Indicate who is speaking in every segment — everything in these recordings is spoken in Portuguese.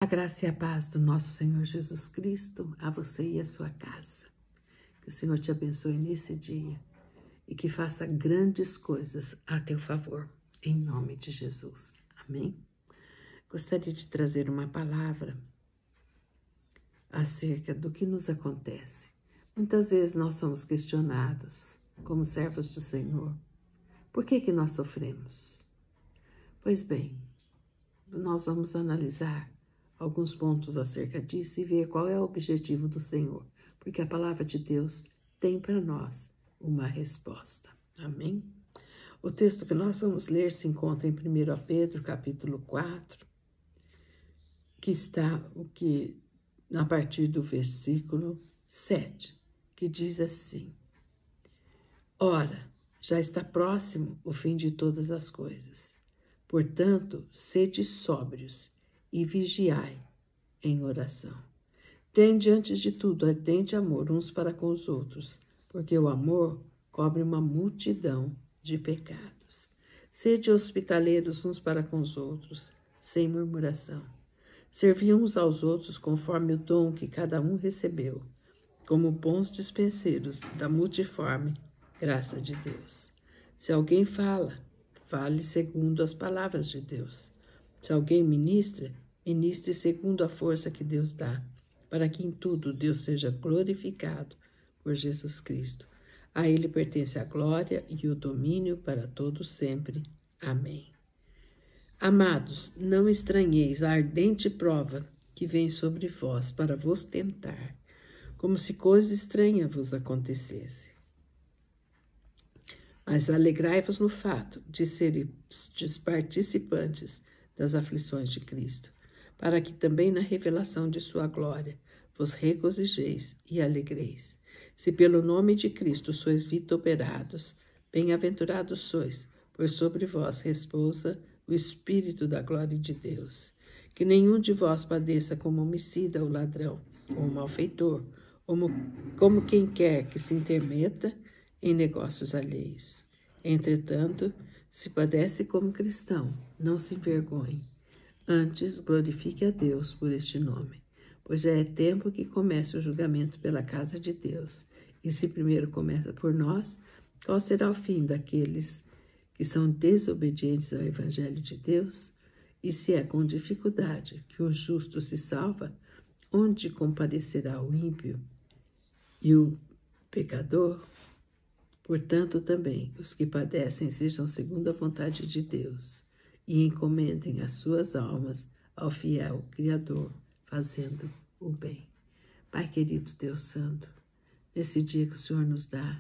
Speaker 1: A graça e a paz do nosso Senhor Jesus Cristo a você e a sua casa. Que o Senhor te abençoe nesse dia e que faça grandes coisas a teu favor, em nome de Jesus. Amém? Gostaria de trazer uma palavra acerca do que nos acontece. Muitas vezes nós somos questionados como servos do Senhor. Por que nós sofremos? Pois bem, nós vamos analisar alguns pontos acerca disso e ver qual é o objetivo do Senhor, porque a palavra de Deus tem para nós uma resposta. Amém? O texto que nós vamos ler se encontra em 1 Pedro, capítulo 4, que está a partir do versículo 7, que diz assim: Ora, já está próximo o fim de todas as coisas. Portanto, sede sóbrios e vigiai em oração. Tende antes de tudo ardente amor uns para com os outros, porque o amor cobre uma multidão de pecados. Sede hospitaleiros uns para com os outros, sem murmuração. Servi uns aos outros conforme o dom que cada um recebeu, como bons dispenseiros da multiforme graça de Deus. Se alguém fale segundo as palavras de Deus. Se alguém ministre segundo a força que Deus dá, para que em tudo Deus seja glorificado por Jesus Cristo. A Ele pertence a glória e o domínio para todos sempre. Amém. Amados, não estranheis a ardente prova que vem sobre vós para vos tentar, como se coisa estranha vos acontecesse. Mas alegrai-vos no fato de serem participantes das aflições de Cristo, para que também na revelação de sua glória vos regozijeis e alegreis. Se pelo nome de Cristo sois vituperados, bem-aventurados sois, pois sobre vós repousa o Espírito da glória de Deus. Que nenhum de vós padeça como homicida ou ladrão, ou malfeitor, como quem quer que se intermeta em negócios alheios. Entretanto, se padece como cristão, não se envergonhe. Antes, glorifique a Deus por este nome, pois já é tempo que comece o julgamento pela casa de Deus. E se primeiro começa por nós, qual será o fim daqueles que são desobedientes ao Evangelho de Deus? E se é com dificuldade que o justo se salva, onde comparecerá o ímpio e o pecador? Portanto, também os que padecem sejam segundo a vontade de Deus e encomendem as suas almas ao fiel Criador, fazendo o bem. Pai querido Deus Santo, nesse dia que o Senhor nos dá,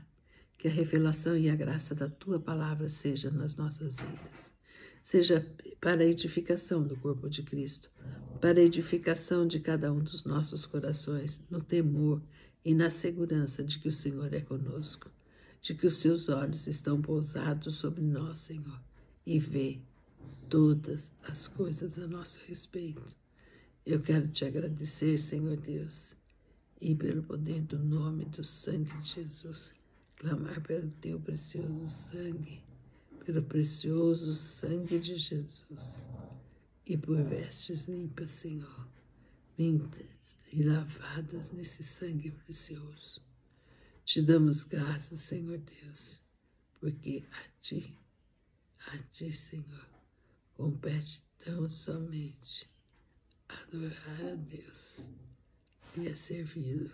Speaker 1: que a revelação e a graça da Tua palavra seja nas nossas vidas, seja para a edificação do corpo de Cristo, para a edificação de cada um dos nossos corações, no temor e na segurança de que o Senhor é conosco, de que os Seus olhos estão pousados sobre nós, Senhor, e vê todas as coisas a nosso respeito. Eu quero te agradecer, Senhor Deus, e pelo poder do nome do sangue de Jesus, clamar pelo Teu precioso sangue, pelo precioso sangue de Jesus, e por vestes limpas, Senhor, limpas e lavadas nesse sangue precioso. Te damos graças, Senhor Deus, porque a Ti, Senhor, compete tão somente adorar a Deus e a servi-lo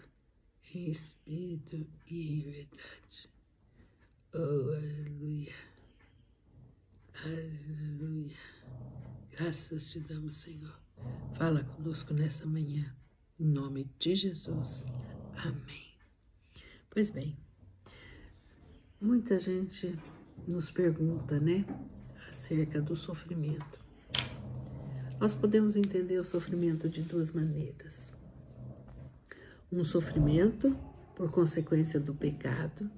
Speaker 1: em espírito e em verdade. Oh, aleluia, aleluia. Graças te damos, Senhor. Fala conosco nessa manhã, em nome de Jesus. Amém. Pois bem, muita gente nos pergunta, acerca do sofrimento. Nós podemos entender o sofrimento de duas maneiras. Um sofrimento por consequência do pecado,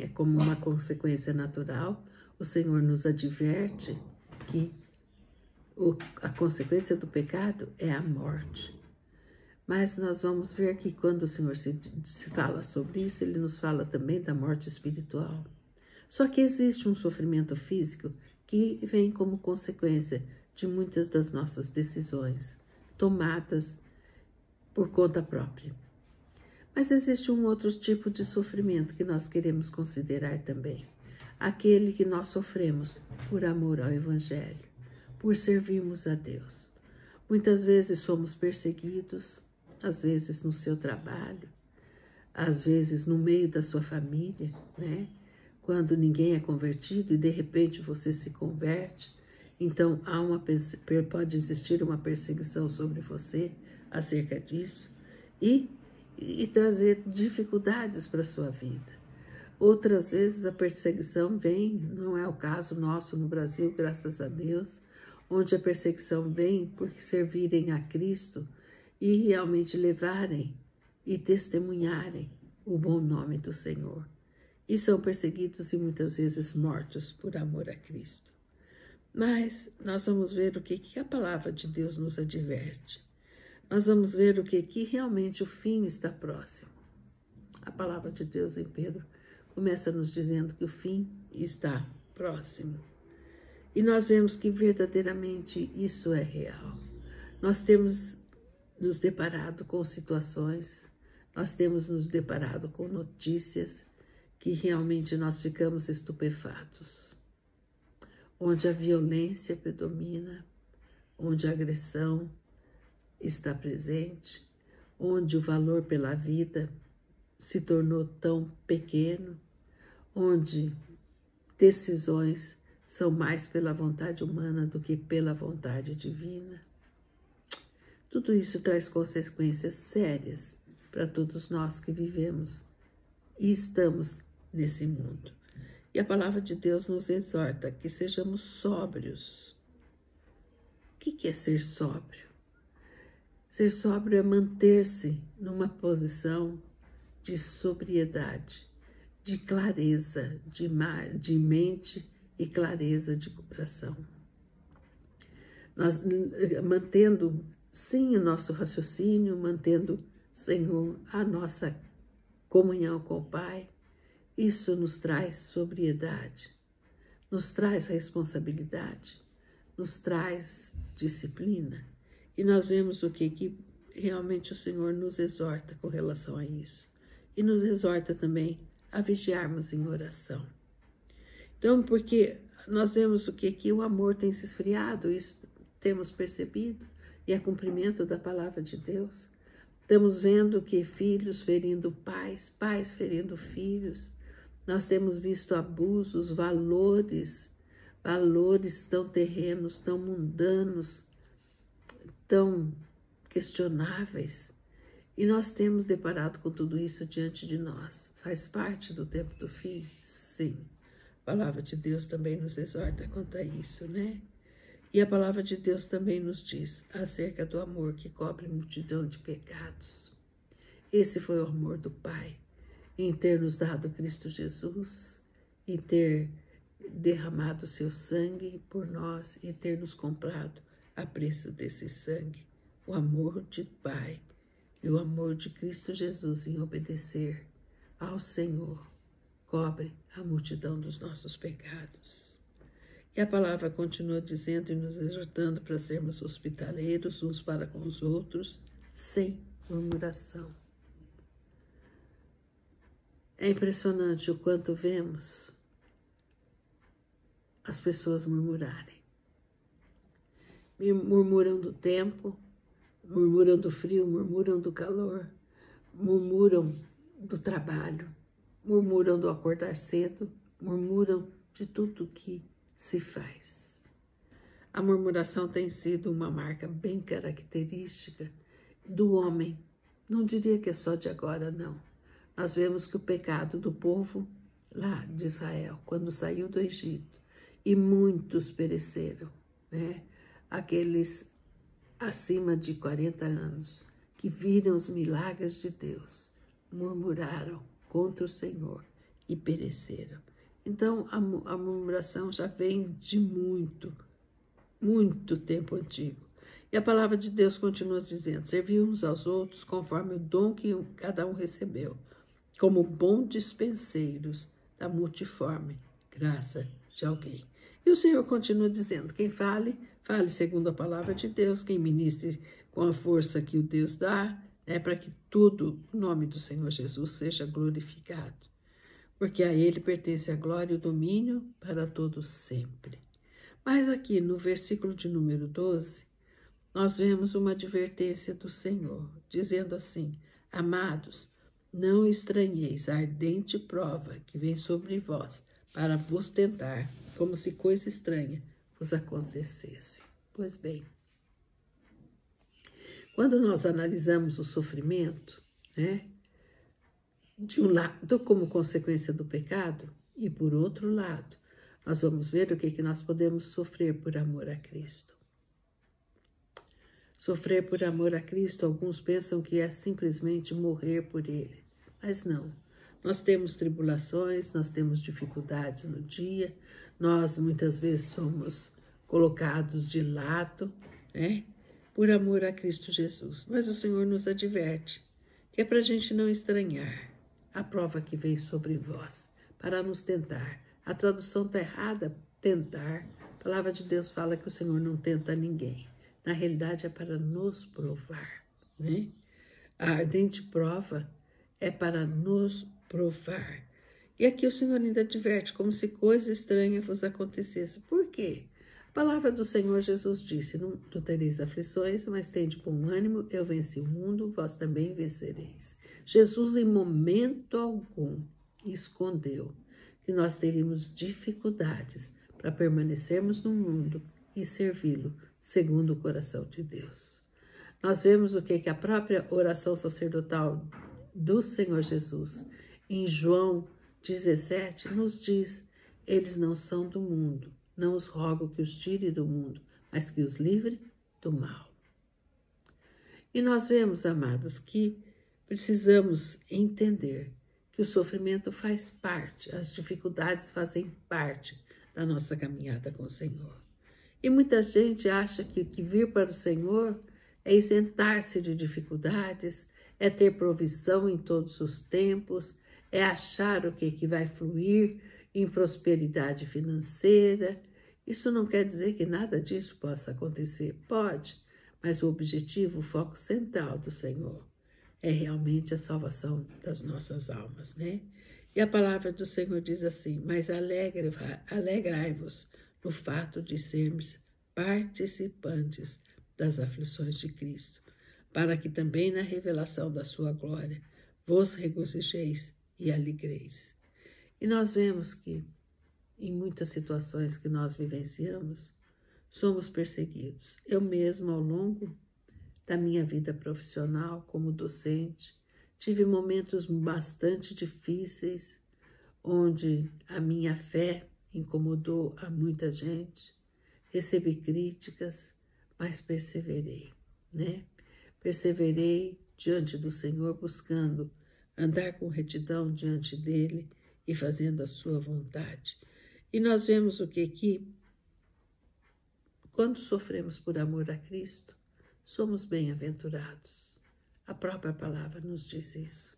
Speaker 1: é como uma consequência natural. O Senhor nos adverte que a consequência do pecado é a morte. Mas nós vamos ver que quando o Senhor se fala sobre isso, Ele nos fala também da morte espiritual. Só que existe um sofrimento físico que vem como consequência de muitas das nossas decisões, tomadas por conta própria. Mas existe um outro tipo de sofrimento que nós queremos considerar também. Aquele que nós sofremos por amor ao Evangelho, por servirmos a Deus. Muitas vezes somos perseguidos, às vezes no seu trabalho, às vezes no meio da sua família, né? Quando ninguém é convertido e de repente você se converte, então pode existir uma perseguição sobre você acerca disso e trazer dificuldades para a sua vida. Outras vezes a perseguição vem, não é o caso nosso no Brasil, graças a Deus, onde a perseguição vem por servirem a Cristo e realmente levarem e testemunharem o bom nome do Senhor. E são perseguidos e muitas vezes mortos por amor a Cristo. Mas nós vamos ver o que a palavra de Deus nos adverte. Nós vamos ver o que realmente o fim está próximo. A palavra de Deus em Pedro começa nos dizendo que o fim está próximo. E nós vemos que verdadeiramente isso é real. Nós temos nos deparado com situações, nós temos nos deparado com notícias que realmente nós ficamos estupefatos. Onde a violência predomina, onde a agressão está presente, onde o valor pela vida se tornou tão pequeno, onde decisões são mais pela vontade humana do que pela vontade divina. Tudo isso traz consequências sérias para todos nós que vivemos e estamos nesse mundo. E a palavra de Deus nos exorta que sejamos sóbrios. O que é ser sóbrio? Ser sóbrio é manter-se numa posição de sobriedade, de clareza de mente e clareza de coração. Nós mantendo, sim, o nosso raciocínio, mantendo, Senhor, a nossa comunhão com o Pai, isso nos traz sobriedade, nos traz responsabilidade, nos traz disciplina. E nós vemos o que realmente o Senhor nos exorta com relação a isso. E nos exorta também a vigiarmos em oração. Então, porque nós vemos o que o amor tem se esfriado, isso temos percebido, e é cumprimento da palavra de Deus. Estamos vendo que filhos ferindo pais, pais ferindo filhos. Nós temos visto abusos, valores tão terrenos, tão mundanos, tão questionáveis. E nós temos deparado com tudo isso diante de nós. Faz parte do tempo do fim? Sim. A palavra de Deus também nos exorta quanto a isso, né? E a palavra de Deus também nos diz acerca do amor que cobre multidão de pecados. Esse foi o amor do Pai, em ter nos dado Cristo Jesus, em ter derramado seu sangue por nós e ter nos comprado a preço desse sangue. O amor de Pai e o amor de Cristo Jesus em obedecer ao Senhor cobre a multidão dos nossos pecados. E a palavra continua dizendo e nos exortando para sermos hospitaleiros uns para com os outros, sem murmuração. É impressionante o quanto vemos as pessoas murmurarem. Murmuram do tempo, murmuram do frio, murmuram do calor, murmuram do trabalho, murmuram do acordar cedo, murmuram de tudo que se faz. A murmuração tem sido uma marca bem característica do homem. Não diria que é só de agora, não. Nós vemos que o pecado do povo lá de Israel, quando saiu do Egito, e muitos pereceram, né? Aqueles acima de 40 anos, que viram os milagres de Deus, murmuraram contra o Senhor e pereceram. Então, a murmuração já vem de muito tempo antigo. E a palavra de Deus continua dizendo, servir uns aos outros conforme o dom que cada um recebeu, como bons dispenseiros da multiforme graça de alguém. E o Senhor continua dizendo, quem fale, Fale segundo a palavra de Deus, quem ministre com a força que o Deus dá, para que tudo, o nome do Senhor Jesus, seja glorificado. Porque a Ele pertence a glória e o domínio para todos sempre. Mas aqui no versículo de número 12, nós vemos uma advertência do Senhor, dizendo assim: amados, não estranheis a ardente prova que vem sobre vós para vos tentar, como se coisa estranha vos acontecesse. Pois bem, quando nós analisamos o sofrimento, de um lado como consequência do pecado, e por outro lado, nós vamos ver o que nós podemos sofrer por amor a Cristo. Sofrer por amor a Cristo, alguns pensam que é simplesmente morrer por Ele, mas não. Nós temos tribulações, nós temos dificuldades no dia, nós muitas vezes somos colocados de lado, por amor a Cristo Jesus. Mas o Senhor nos adverte que é para a gente não estranhar a prova que vem sobre vós, para nos tentar. A tradução está errada, tentar. A palavra de Deus fala que o Senhor não tenta ninguém. Na realidade é para nos provar, A ardente prova é para nos provar. E aqui o Senhor ainda adverte, como se coisa estranha vos acontecesse. Por quê? A palavra do Senhor Jesus disse: não tereis aflições, mas tende bom ânimo, eu venci o mundo, vós também vencereis. Jesus em momento algum escondeu que nós teríamos dificuldades para permanecermos no mundo e servi-lo segundo o coração de Deus. Nós vemos o que a própria oração sacerdotal do Senhor Jesus, em João 17, nos diz: eles não são do mundo, não os rogo que os tire do mundo, mas que os livre do mal. E nós vemos, amados, que precisamos entender que o sofrimento faz parte, as dificuldades fazem parte da nossa caminhada com o Senhor. E muita gente acha que vir para o Senhor é isentar-se de dificuldades, é ter provisão em todos os tempos, é achar o que vai fluir em prosperidade financeira. Isso não quer dizer que nada disso possa acontecer. Pode, mas o objetivo, o foco central do Senhor é realmente a salvação das nossas almas, E a palavra do Senhor diz assim: mas alegrai-vos no fato de sermos participantes das aflições de Cristo, para que também na revelação da sua glória vos regozijeis e alegreis. E nós vemos que em muitas situações que nós vivenciamos, somos perseguidos. Eu mesma, ao longo da minha vida profissional como docente, tive momentos bastante difíceis, onde a minha fé incomodou a muita gente, recebi críticas, mas perseverei, Perseverei diante do Senhor, buscando andar com retidão diante dele e fazendo a sua vontade. E nós vemos o que quando sofremos por amor a Cristo, somos bem-aventurados. A própria palavra nos diz isso.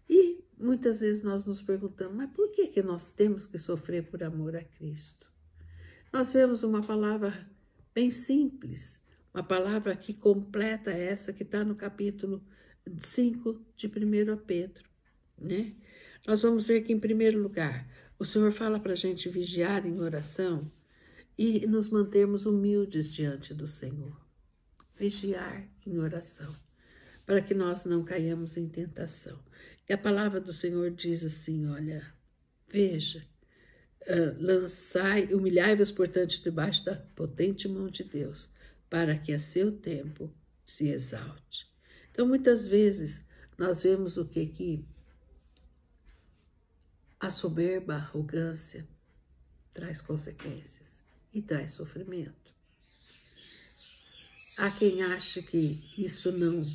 Speaker 1: E muitas vezes nós nos perguntamos: mas por que nós temos que sofrer por amor a Cristo? Nós vemos uma palavra bem simples, uma palavra que completa essa que está no capítulo 5 de 1 Pedro, Nós vamos ver que, em primeiro lugar, o Senhor fala para a gente vigiar em oração e nos mantermos humildes diante do Senhor. Vigiar em oração, para que nós não caiamos em tentação. E a palavra do Senhor diz assim: olha, veja, humilhai-vos, portanto, debaixo da potente mão de Deus, para que a seu tempo se exalte. Então, muitas vezes, nós vemos o que a soberba, a arrogância, traz consequências e traz sofrimento. Há quem ache que isso não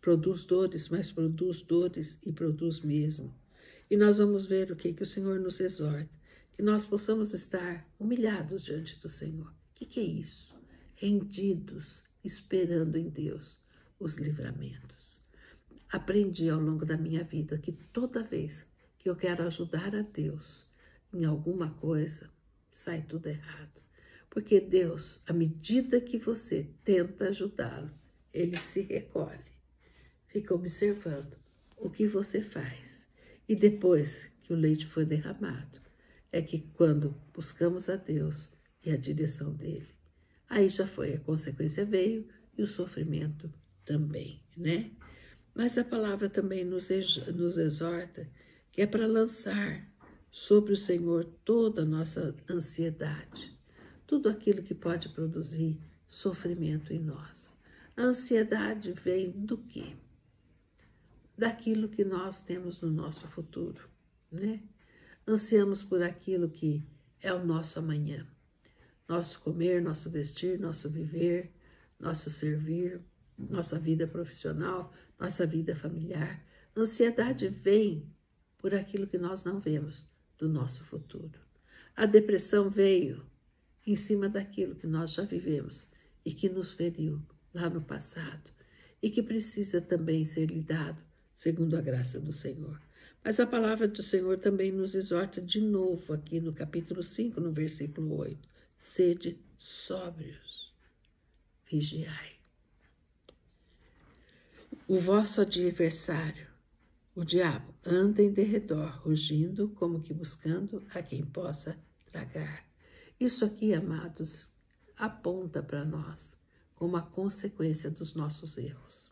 Speaker 1: produz dores, mas produz dores e produz mesmo. E nós vamos ver o que o Senhor nos exorta, que nós possamos estar humilhados diante do Senhor. O que é isso? Rendidos, esperando em Deus os livramentos. Aprendi ao longo da minha vida que toda vez que eu quero ajudar a Deus em alguma coisa, sai tudo errado. Porque Deus, à medida que você tenta ajudá-lo, ele se recolhe, fica observando o que você faz. E depois que o leite foi derramado, é que quando buscamos a Deus e a direção dele, aí já foi, a consequência veio e o sofrimento também, né? Mas a palavra também nos exorta que é para lançar sobre o Senhor toda a nossa ansiedade, tudo aquilo que pode produzir sofrimento em nós. A ansiedade vem do quê? Daquilo que nós temos no nosso futuro, né? Ansiamos por aquilo que é o nosso amanhã. Nosso comer, nosso vestir, nosso viver, nosso servir, nossa vida profissional, nossa vida familiar. Ansiedade vem por aquilo que nós não vemos do nosso futuro. A depressão veio em cima daquilo que nós já vivemos e que nos feriu lá no passado e que precisa também ser lidado segundo a graça do Senhor. Mas a palavra do Senhor também nos exorta de novo aqui no capítulo 5, no versículo 8. Sede sóbrios, vigiai. O vosso adversário, o diabo, anda em derredor, rugindo como que buscando a quem possa tragar. Isso aqui, amados, aponta para nós como a consequência dos nossos erros,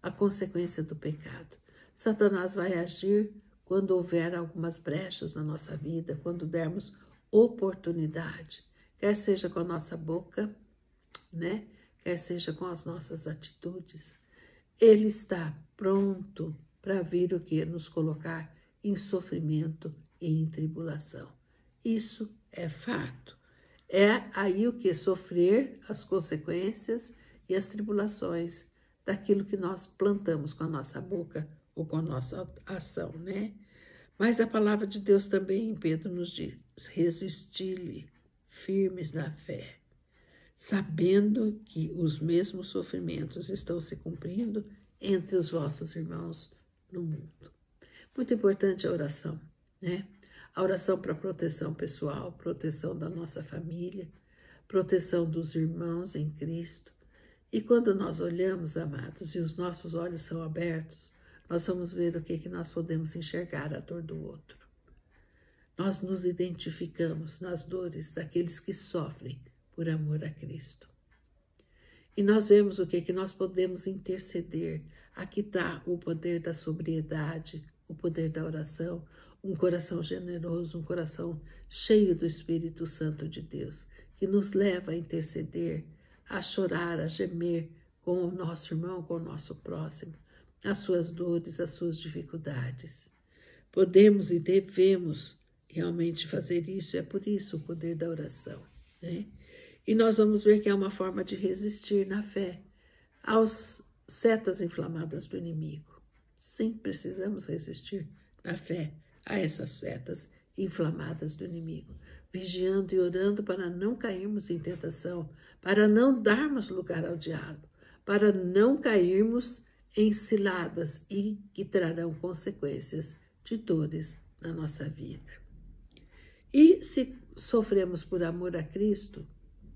Speaker 1: a consequência do pecado. Satanás vai agir quando houver algumas brechas na nossa vida, quando dermos oportunidade, quer seja com a nossa boca, né? Quer seja com as nossas atitudes. Ele está pronto para vir o que? Nos colocar em sofrimento e em tribulação. Isso é fato. É aí o que? Sofrer as consequências e as tribulações daquilo que nós plantamos com a nossa boca ou com a nossa ação, né? Mas a palavra de Deus também em Pedro nos diz, resisti-lhe, firmes na fé, sabendo que os mesmos sofrimentos estão se cumprindo entre os vossos irmãos no mundo. Muito importante a oração, né? A oração para proteção pessoal, proteção da nossa família, proteção dos irmãos em Cristo. E quando nós olhamos, amados, e os nossos olhos são abertos, nós vamos ver o que nós podemos enxergar a dor do outro. Nós nos identificamos nas dores daqueles que sofrem por amor a Cristo. E nós vemos o que nós podemos interceder. Aqui está o poder da sobriedade, o poder da oração, um coração generoso, um coração cheio do Espírito Santo de Deus, que nos leva a interceder, a chorar, a gemer com o nosso irmão, com o nosso próximo, as suas dores, as suas dificuldades. Podemos e devemos realmente fazer isso, é por isso o poder da oração, né? E nós vamos ver que é uma forma de resistir na fé às setas inflamadas do inimigo. Sim, precisamos resistir na fé a essas setas inflamadas do inimigo, vigiando e orando para não cairmos em tentação, para não darmos lugar ao diabo, para não cairmos em ciladas e que trarão consequências de dores na nossa vida. E se sofremos por amor a Cristo,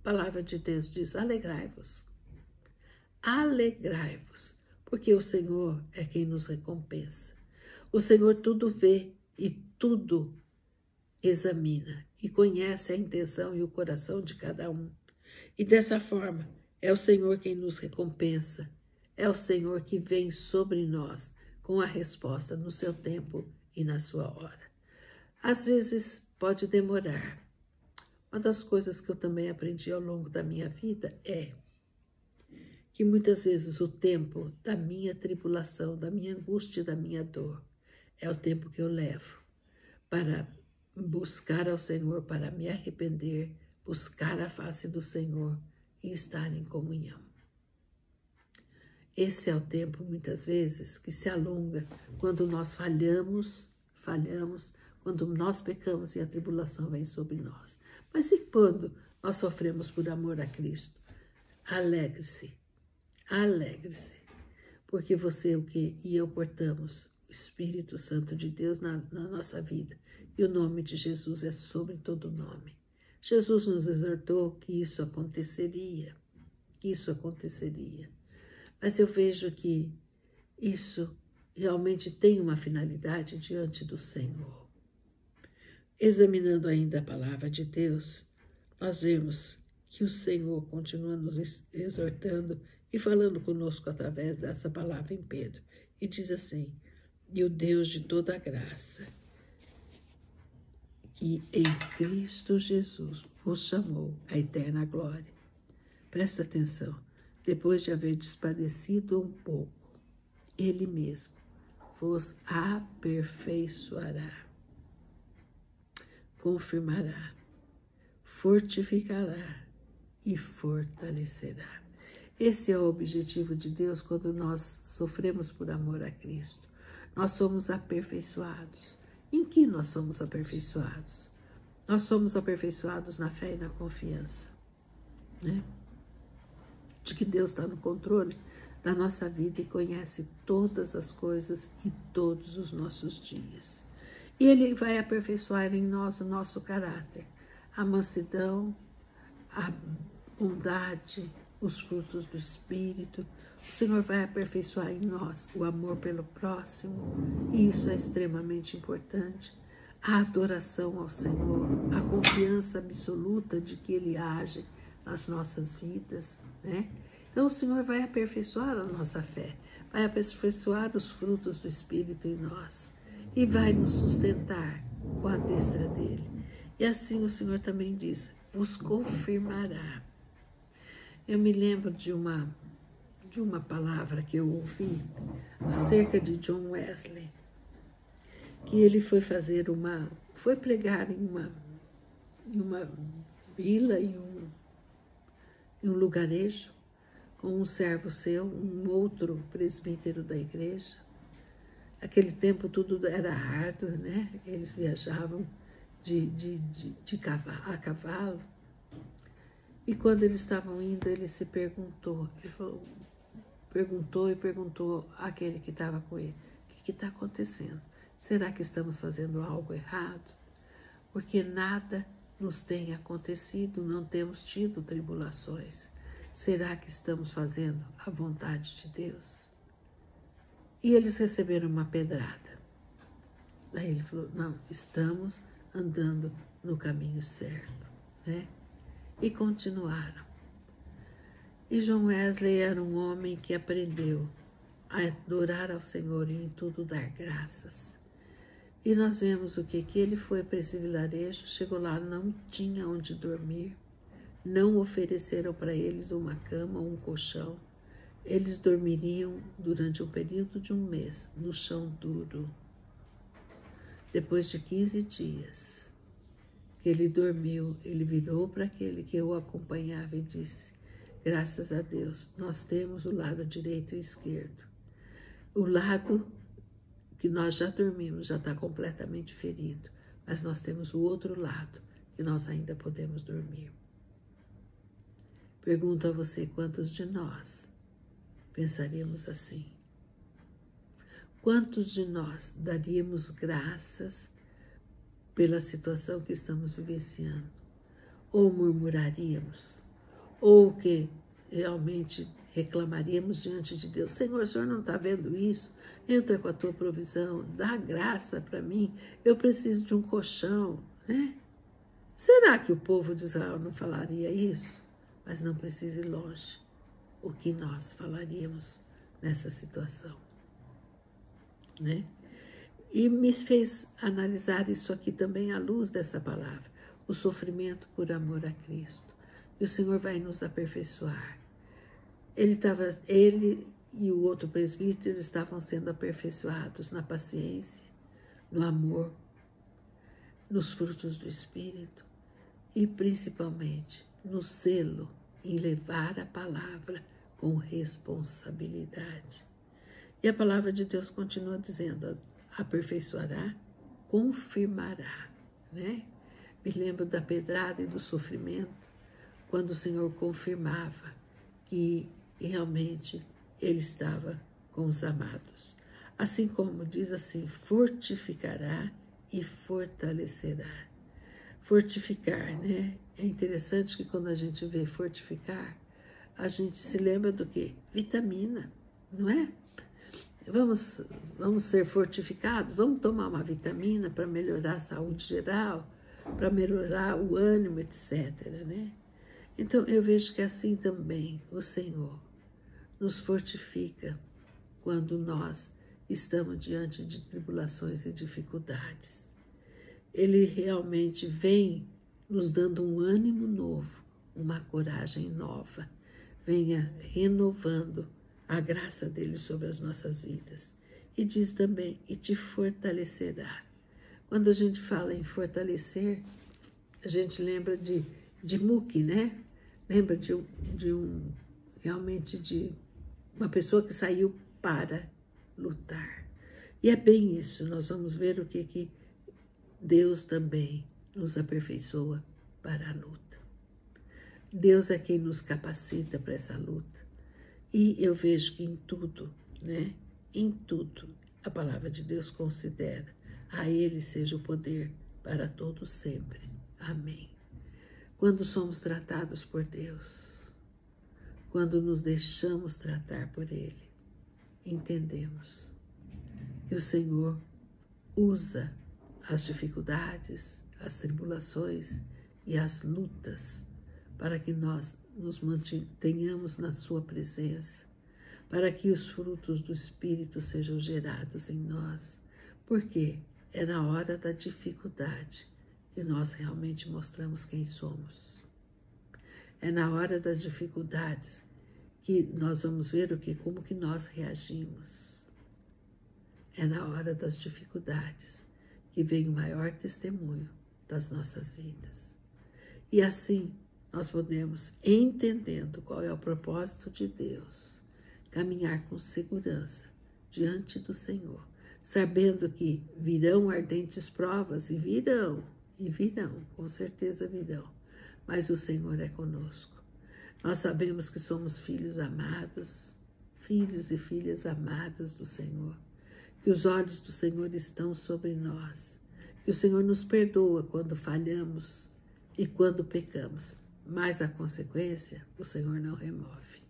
Speaker 1: a palavra de Deus diz, alegrai-vos. Alegrai-vos, porque o Senhor é quem nos recompensa. O Senhor tudo vê e tudo examina e conhece a intenção e o coração de cada um. E dessa forma, é o Senhor quem nos recompensa. É o Senhor que vem sobre nós com a resposta no seu tempo e na sua hora. Às vezes pode demorar. Uma das coisas que eu também aprendi ao longo da minha vida é que muitas vezes o tempo da minha tribulação, da minha angústia, da minha dor, é o tempo que eu levo para buscar ao Senhor, para me arrepender, buscar a face do Senhor e estar em comunhão. Esse é o tempo, muitas vezes, que se alonga quando nós falhamos, quando nós pecamos e a tribulação vem sobre nós. Mas e quando nós sofremos por amor a Cristo? Alegre-se, alegre-se, porque você e eu portamos o Espírito Santo de Deus na nossa vida. E o nome de Jesus é sobre todo nome. Jesus nos exortou que isso aconteceria, Mas eu vejo que isso realmente tem uma finalidade diante do Senhor. Examinando ainda a palavra de Deus, nós vemos que o Senhor continua nos exortando e falando conosco através dessa palavra em Pedro. E diz assim: e o Deus de toda graça, que em Cristo Jesus vos chamou à eterna glória. Presta atenção. Depois de haver despadecido um pouco, Ele mesmo vos aperfeiçoará, confirmará, fortificará e fortalecerá. Esse é o objetivo de Deus quando nós sofremos por amor a Cristo. Nós somos aperfeiçoados. Em que nós somos aperfeiçoados? Nós somos aperfeiçoados na fé e na confiança, né? De que Deus está no controle da nossa vida e conhece todas as coisas e todos os nossos dias. E Ele vai aperfeiçoar em nós o nosso caráter, a mansidão, a bondade, os frutos do Espírito. O Senhor vai aperfeiçoar em nós o amor pelo próximo, e isso é extremamente importante. A adoração ao Senhor, a confiança absoluta de que Ele age nas nossas vidas, né? Então o Senhor vai aperfeiçoar a nossa fé, vai aperfeiçoar os frutos do Espírito em nós e vai nos sustentar com a destra dele. E assim o Senhor também diz: vos confirmará. Eu me lembro de uma palavra que eu ouvi acerca de John Wesley, que ele foi pregar em uma vila, em um lugarejo, com um servo seu, um outro presbítero da igreja. Aquele tempo tudo era árduo, né? Eles viajavam a cavalo. E quando eles estavam indo, ele se perguntou. Ele falou, perguntou àquele que estava com ele: o que está acontecendo? Será que estamos fazendo algo errado? Porque nada nos tem acontecido, não temos tido tribulações. Será que estamos fazendo a vontade de Deus? E eles receberam uma pedrada. Daí ele falou: não, estamos andando no caminho certo, né? E continuaram. E John Wesley era um homem que aprendeu a adorar ao Senhor e em tudo dar graças. E nós vemos o que ele foi para esse vilarejo, chegou lá, não tinha onde dormir, não ofereceram para eles uma cama, um colchão. Eles dormiriam durante um período de um mês no chão duro. Depois de 15 dias que ele dormiu, ele virou para aquele que o acompanhava e disse: graças a Deus, nós temos o lado direito e o esquerdo. O lado que nós já dormimos já está completamente ferido, mas nós temos o outro lado que nós ainda podemos dormir. Pergunto a você: quantos de nós pensaríamos assim? Quantos de nós daríamos graças pela situação que estamos vivenciando? Ou murmuraríamos? Ou que realmente reclamaríamos diante de Deus: Senhor, o Senhor não está vendo isso? Entra com a tua provisão, dá graça para mim, eu preciso de um colchão, né? Será que o povo de Israel não falaria isso? Mas não precisa ir longe. O que nós falaríamos nessa situação, né? E me fez analisar isso aqui também à luz dessa palavra: o sofrimento por amor a Cristo. E o Senhor vai nos aperfeiçoar. Ele e o outro presbítero estavam sendo aperfeiçoados na paciência, no amor, nos frutos do Espírito e principalmente no zelo em levar a palavra com responsabilidade. E a palavra de Deus continua dizendo: aperfeiçoará, confirmará, né? Me lembro da pedrada e do sofrimento, quando o Senhor confirmava que realmente Ele estava com os amados. Assim como diz assim: fortificará e fortalecerá. Fortificar, né? É interessante que quando a gente vê fortificar, a gente se lembra do quê? Vitamina, não é? Vamos ser fortificados, vamos tomar uma vitamina para melhorar a saúde geral, para melhorar o ânimo, etc., né? Então, eu vejo que assim também o Senhor nos fortifica quando nós estamos diante de tribulações e dificuldades. Ele realmente vem nos dando um ânimo novo, uma coragem nova, venha renovando a graça dele sobre as nossas vidas. E diz também, e te fortalecerá. Quando a gente fala em fortalecer, a gente lembra de Muk, né? Lembra realmente de uma pessoa que saiu para lutar. E é bem isso, nós vamos ver o que Deus também nos aperfeiçoa para a luta. Deus é quem nos capacita para essa luta. E eu vejo que em tudo, né? Em tudo, a palavra de Deus considera a Ele seja o poder para todos sempre. Amém. Quando somos tratados por Deus, quando nos deixamos tratar por Ele, entendemos que o Senhor usa as dificuldades, as tribulações e as lutas para que nós nos mantenhamos na sua presença, para que os frutos do Espírito sejam gerados em nós, porque é na hora da dificuldade que nós realmente mostramos quem somos. É na hora das dificuldades que nós vamos ver como que nós reagimos. É na hora das dificuldades que vem o maior testemunho das nossas vidas. E assim nós podemos, entendendo qual é o propósito de Deus, caminhar com segurança diante do Senhor, sabendo que virão ardentes provas, e virão, com certeza virão, mas o Senhor é conosco. Nós sabemos que somos filhos amados, filhos e filhas amadas do Senhor, que os olhos do Senhor estão sobre nós, que o Senhor nos perdoa quando falhamos e quando pecamos, mas a consequência o Senhor não remove.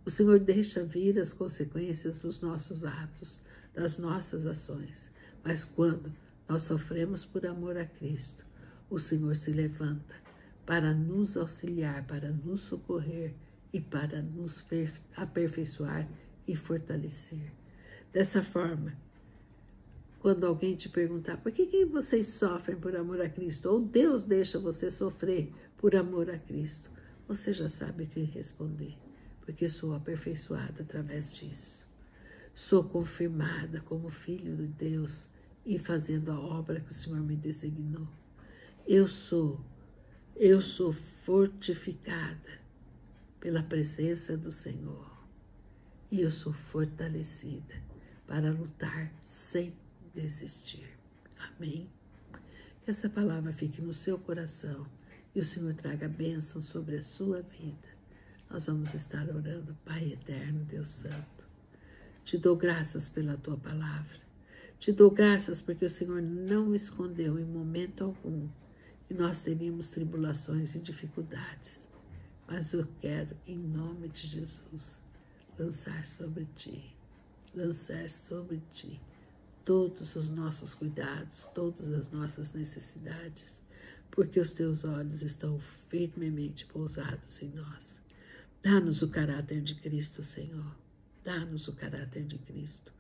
Speaker 1: O Senhor deixa vir as consequências dos nossos atos, das nossas ações, mas quando nós sofremos por amor a Cristo, o Senhor se levanta para nos auxiliar, para nos socorrer e para nos aperfeiçoar e fortalecer. Dessa forma, quando alguém te perguntar por que vocês sofrem por amor a Cristo, ou Deus deixa você sofrer por amor a Cristo, você já sabe o que responder, porque sou aperfeiçoada através disso. Sou confirmada como filho de Deus e fazendo a obra que o Senhor me designou. Eu sou fortificada pela presença do Senhor e eu sou fortalecida para lutar sem desistir. Amém? Que essa palavra fique no seu coração e o Senhor traga bênção sobre a sua vida. Nós vamos estar orando. Pai eterno, Deus Santo, te dou graças pela tua palavra. Te dou graças porque o Senhor não escondeu em momento algum que nós teríamos tribulações e dificuldades. Mas eu quero, em nome de Jesus, lançar sobre ti todos os nossos cuidados, todas as nossas necessidades, porque os teus olhos estão firmemente pousados em nós. Dá-nos o caráter de Cristo, Senhor. Dá-nos o caráter de Cristo.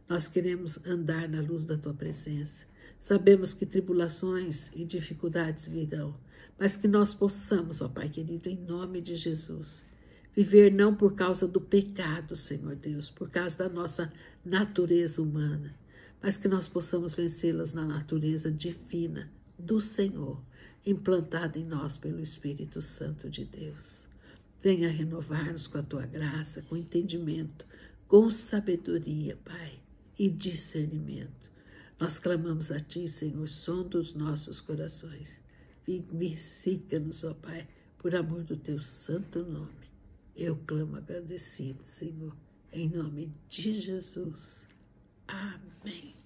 Speaker 1: Nós queremos andar na luz da tua presença. Sabemos que tribulações e dificuldades virão, mas que nós possamos, ó Pai querido, em nome de Jesus, viver não por causa do pecado, Senhor Deus, por causa da nossa natureza humana, mas que nós possamos vencê-las na natureza divina do Senhor, implantada em nós pelo Espírito Santo de Deus. Venha renovar-nos com a tua graça, com entendimento, com sabedoria, Pai, e discernimento. Nós clamamos a ti, Senhor, sonda os nossos corações. Vivifica-nos, ó Pai, por amor do teu santo nome. Eu clamo agradecido, Senhor, em nome de Jesus. Amém.